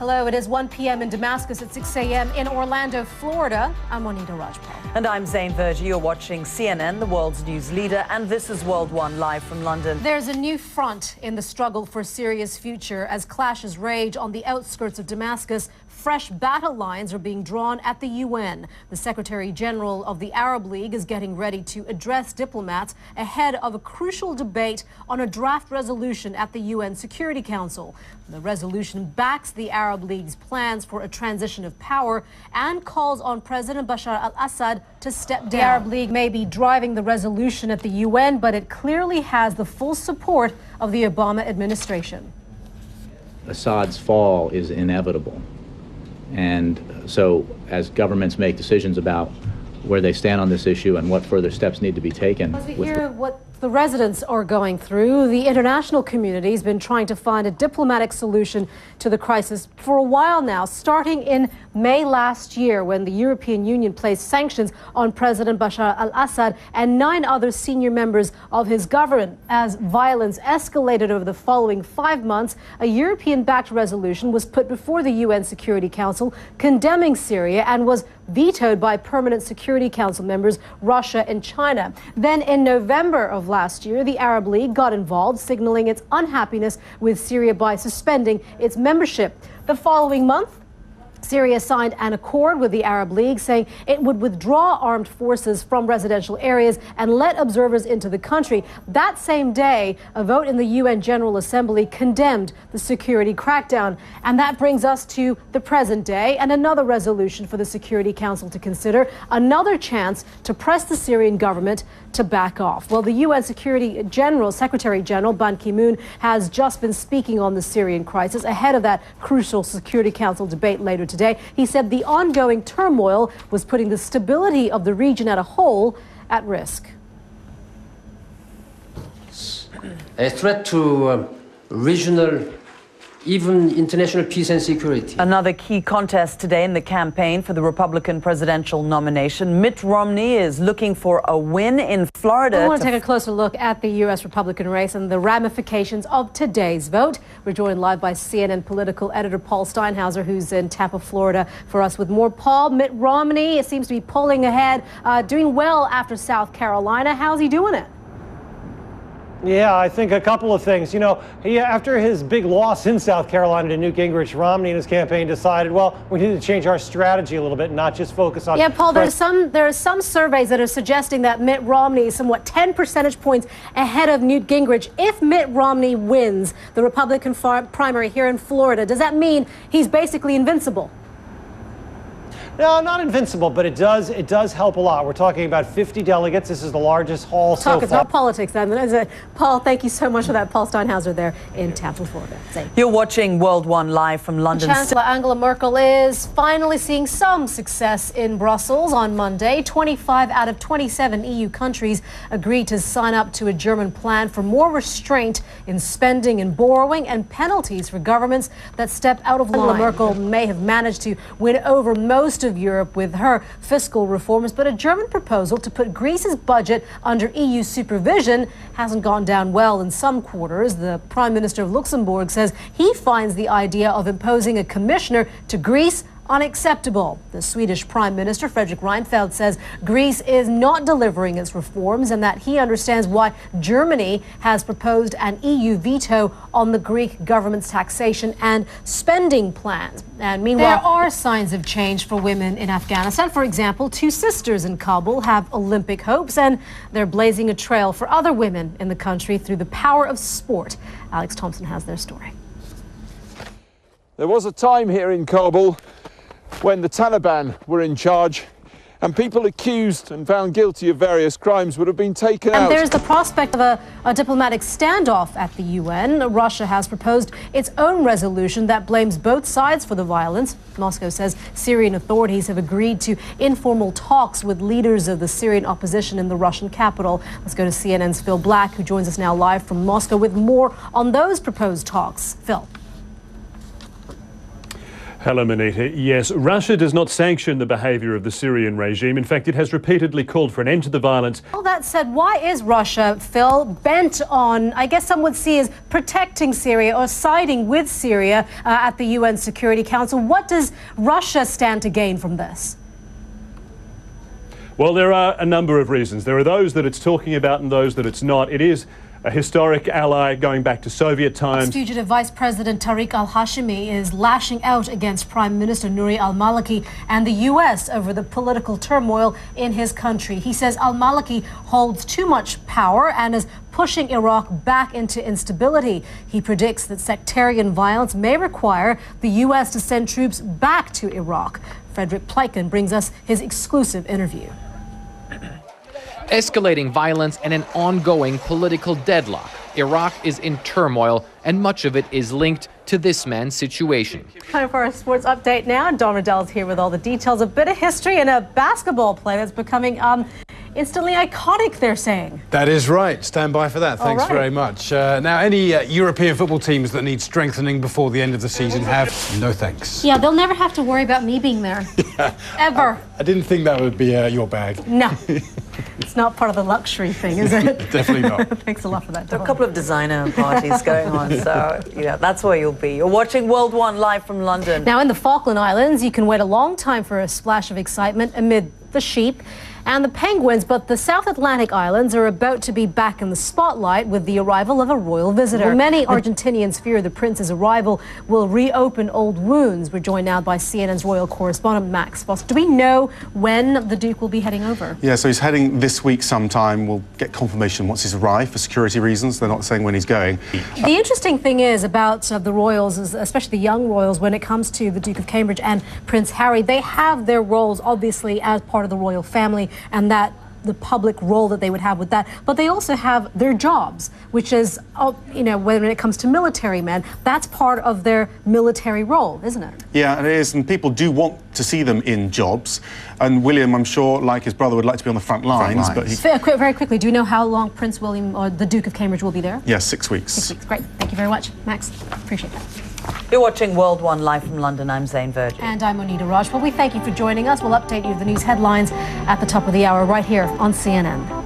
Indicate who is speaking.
Speaker 1: Hello, it is 1 p.m. in Damascus at 6 a.m. in Orlando, Florida. I'm Monita Rajpal.
Speaker 2: And I'm Zain, Verjee. You're watching CNN, the world's news leader, and this is World One live from London.
Speaker 1: There's a new front in the struggle for Syria's future as clashes rage on the outskirts of Damascus. Fresh battle lines are being drawn at the UN. The Secretary General of the Arab League is getting ready to address diplomats ahead of a crucial debate on a draft resolution at the UN Security Council. The resolution backs the Arab League's plans for a transition of power and calls on President Bashar al-Assad to step down. The Arab League may be driving the resolution at the UN, but it clearly has the full support of the Obama administration.
Speaker 3: Assad's fall is inevitable. And so as governments make decisions about where they stand on this issue and what further steps need to be taken.
Speaker 1: As we hear what the residents are going through, the international community has been trying to find a diplomatic solution to the crisis for a while now, starting in May last year when the European Union placed sanctions on President Bashar al-Assad and 9 other senior members of his government. As violence escalated over the following 5 months, a European-backed resolution was put before the UN Security Council condemning Syria and was vetoed by permanent Security Council members Russia and China. Then in November of last year, the Arab League got involved, signaling its unhappiness with Syria by suspending its membership. The following month, Syria signed an accord with the Arab League saying it would withdraw armed forces from residential areas and let observers into the country. That same day, a vote in the UN General Assembly condemned the security crackdown. And that brings us to the present day and another resolution for the Security Council to consider, another chance to press the Syrian government to back off. Well, the UN Secretary General Ban Ki-moon has just been speaking on the Syrian crisis ahead of that crucial Security Council debate later today. He said the ongoing turmoil was putting the stability of the region as a whole at risk.
Speaker 4: A threat to regional, even international peace and security.
Speaker 2: Another key contest today in the campaign for the Republican presidential nomination. Mitt Romney is looking for a win in Florida.
Speaker 1: We want to take a closer look at the U.S. Republican race and the ramifications of today's vote. We're joined live by CNN political editor Paul Steinhauser, who's in Tampa, Florida, for us with more. Paul, Mitt Romney, it seems to be pulling ahead, doing well after South Carolina. How's he doing it?
Speaker 5: Yeah, I think a couple of things. You know, after his big loss in South Carolina to Newt Gingrich, Romney and his campaign decided, well, we need to change our strategy a little bit and not just focus on...
Speaker 1: Yeah, Paul, there are some surveys that are suggesting that Mitt Romney is somewhat 10 percentage points ahead of Newt Gingrich. If Mitt Romney wins the Republican primary here in Florida, does that mean he's basically invincible?
Speaker 5: No, not invincible, but it does help a lot. We're talking about 50 delegates. This is the largest haul so far.
Speaker 1: It's not politics then, is it? Paul, thank you so much for that. Paul Steinhauser there in Tampa, Florida. Zain.
Speaker 2: You're watching World One live from London.
Speaker 1: Chancellor Angela Merkel is finally seeing some success in Brussels on Monday. 25 out of 27 EU countries agreed to sign up to a German plan for more restraint in spending and borrowing and penalties for governments that step out of line. Angela Merkel may have managed to win over most of Europe with her fiscal reforms, but a German proposal to put Greece's budget under EU supervision hasn't gone down well in some quarters. The Prime Minister of Luxembourg says he finds the idea of imposing a commissioner to Greece unacceptable. The Swedish Prime Minister, Fredrik Reinfeldt, says Greece is not delivering its reforms and that he understands why Germany has proposed an EU veto on the Greek government's taxation and spending plans. And meanwhile, there are signs of change for women in Afghanistan. For example, 2 sisters in Kabul have Olympic hopes, and they're blazing a trail for other women in the country through the power of sport. Alex Thompson has their story.
Speaker 6: There was a time here in Kabul when the Taliban were in charge and people accused and found guilty of various crimes would have been taken out.
Speaker 1: And there's the prospect of a diplomatic standoff at the UN. Russia has proposed its own resolution that blames both sides for the violence. Moscow says Syrian authorities have agreed to informal talks with leaders of the Syrian opposition in the Russian capital. Let's go to CNN's Phil Black, who joins us now live from Moscow with more on those proposed talks. Phil.
Speaker 7: Hello, Monita. Yes, Russia does not sanction the behaviour of the Syrian regime. In fact, it has repeatedly called for an end to the violence.
Speaker 1: All that said, why is Russia, Phil, bent on, I guess some would see as protecting Syria or siding with Syria at the UN Security Council? What does Russia stand to gain from this?
Speaker 7: Well, there are a number of reasons. There are those that it's talking about and those that it's not. It is a historic ally going back to Soviet times.
Speaker 1: Fugitive Vice President Tariq al-Hashimi is lashing out against Prime Minister Nouri al-Maliki and the U.S. over the political turmoil in his country. He says al-Maliki holds too much power and is pushing Iraq back into instability. He predicts that sectarian violence may require the U.S. to send troops back to Iraq. Frederick Pleiken brings us his exclusive interview.
Speaker 8: Escalating violence and an ongoing political deadlock. Iraq is in turmoil, and much of it is linked to this man's situation.
Speaker 1: Time for our sports update now, and Don Riddell's here with all the details. A bit of history and a basketball play that's becoming instantly iconic, they're saying.
Speaker 9: That is right. Stand by for that. Thanks very much. Now, any European football teams that need strengthening before the end of the season have no thanks.
Speaker 1: Yeah, they'll never have to worry about me being there. Ever.
Speaker 9: I didn't think that would be your bag.
Speaker 1: No. It's not part of the luxury thing, is it?
Speaker 9: Definitely not.
Speaker 1: Thanks a lot for that.
Speaker 2: There are a couple of designer parties going on, so that's where you'll be. You're watching World One live from London.
Speaker 1: Now, in the Falkland Islands, you can wait a long time for a splash of excitement amid the sheep and the penguins, but the South Atlantic Islands are about to be back in the spotlight with the arrival of a royal visitor. Well, many Argentinians fear the prince's arrival will reopen old wounds. We're joined now by CNN's royal correspondent Max Foster. Do we know when the Duke will be heading over?
Speaker 10: Yeah, so he's heading this week sometime. We'll get confirmation once he's arrived for security reasons. They're not saying when he's going.
Speaker 1: The interesting thing is about the royals, especially the young royals, when it comes to the Duke of Cambridge and Prince Harry, they have their roles obviously as part of the royal family, and that the public role that they would have with that, but they also have their jobs, which is, when it comes to military men, that's part of their military role, isn't it?
Speaker 10: Yeah, it is, and people do want to see them in jobs. And William, I'm sure, like his brother, would like to be on the front lines. But
Speaker 1: very quickly, do you know how long Prince William or the Duke of Cambridge will be there?
Speaker 10: Yeah, 6 weeks.
Speaker 1: 6 weeks, great. Thank you very much, Max. Appreciate that.
Speaker 2: You're watching World One live from London. I'm Zain, Verjee.
Speaker 1: And I'm Monita Rajpal. We thank you for joining us. We'll update you with the news headlines at the top of the hour right here on CNN.